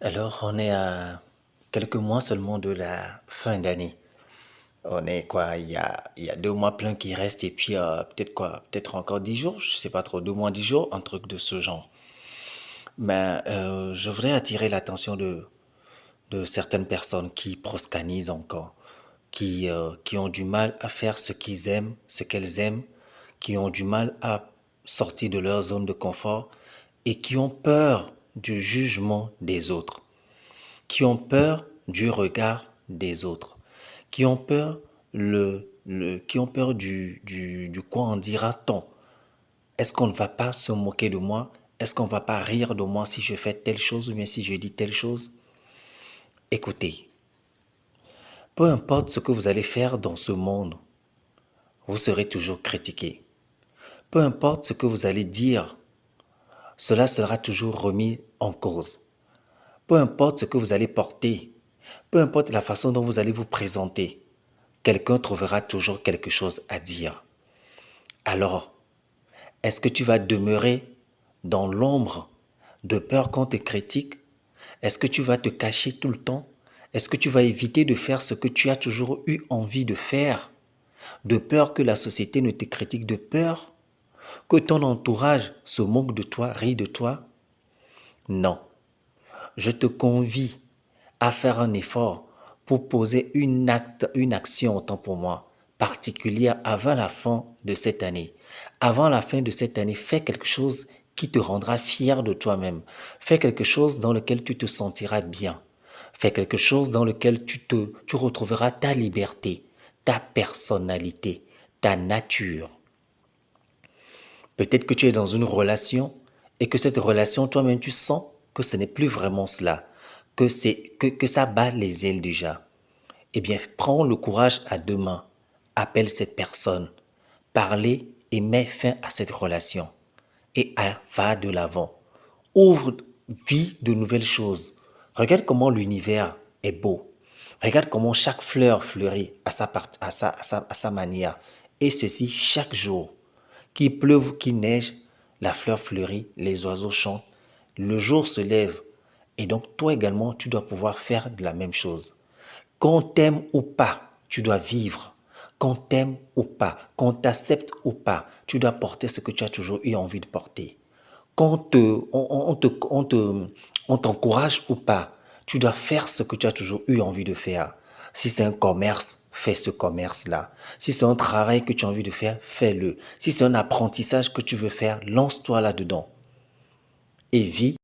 Alors, on est à quelques mois seulement de la fin d'année. On est quoi, il y a 2 mois pleins qui restent et puis peut-être quoi, peut-être encore 10 jours, je sais pas trop, 2 mois, 10 jours, un truc de ce genre. Mais je voudrais attirer l'attention de certaines personnes qui proscanisent encore, qui ont du mal à faire ce qu'ils aiment, ce qu'elles aiment, qui ont du mal à sortir de leur zone de confort et qui ont peur du jugement des autres, qui ont peur du regard des autres, qui ont peur qui ont peur du quoi en dira-t-on. Est-ce qu'on ne va pas se moquer de moi? Est-ce qu'on ne va pas rire de moi si je fais telle chose ou bien si je dis telle chose? Écoutez, peu importe ce que vous allez faire dans ce monde, vous serez toujours critiqué. Peu importe ce que vous allez dire, cela sera toujours remis en cause. Peu importe ce que vous allez porter, peu importe la façon dont vous allez vous présenter, quelqu'un trouvera toujours quelque chose à dire. Alors, est-ce que tu vas demeurer dans l'ombre de peur qu'on te critique? Est-ce que tu vas te cacher tout le temps? Est-ce que tu vas éviter de faire ce que tu as toujours eu envie de faire? De peur que la société ne te critique, de peur que ton entourage se moque de toi, rit de toi? Non. Je te convie à faire un effort pour poser une action, autant pour moi, particulière avant la fin de cette année. Avant la fin de cette année, fais quelque chose qui te rendra fier de toi-même. Fais quelque chose dans lequel tu te sentiras bien. Fais quelque chose dans lequel tu retrouveras ta liberté, ta personnalité, ta nature. Peut-être que tu es dans une relation et que cette relation, toi-même, tu sens que ce n'est plus vraiment cela, que ça bat les ailes déjà. Eh bien, prends le courage à deux mains, appelle cette personne, parlez et mets fin à cette relation et va de l'avant. Ouvre, vis de nouvelles choses. Regarde comment l'univers est beau. Regarde comment chaque fleur fleurit à sa manière. Et ceci chaque jour. Qu'il pleuve ou qu'il neige, la fleur fleurit, les oiseaux chantent, le jour se lève. Et donc toi également, tu dois pouvoir faire de la même chose. Qu'on t'aime ou pas, tu dois vivre. Qu'on t'aime ou pas, qu'on t'accepte ou pas, tu dois porter ce que tu as toujours eu envie de porter. Qu'on te, on t'encourage ou pas, tu dois faire ce que tu as toujours eu envie de faire. Si c'est un commerce, fais ce commerce-là. Si c'est un travail que tu as envie de faire, fais-le. Si c'est un apprentissage que tu veux faire, lance-toi là-dedans et vis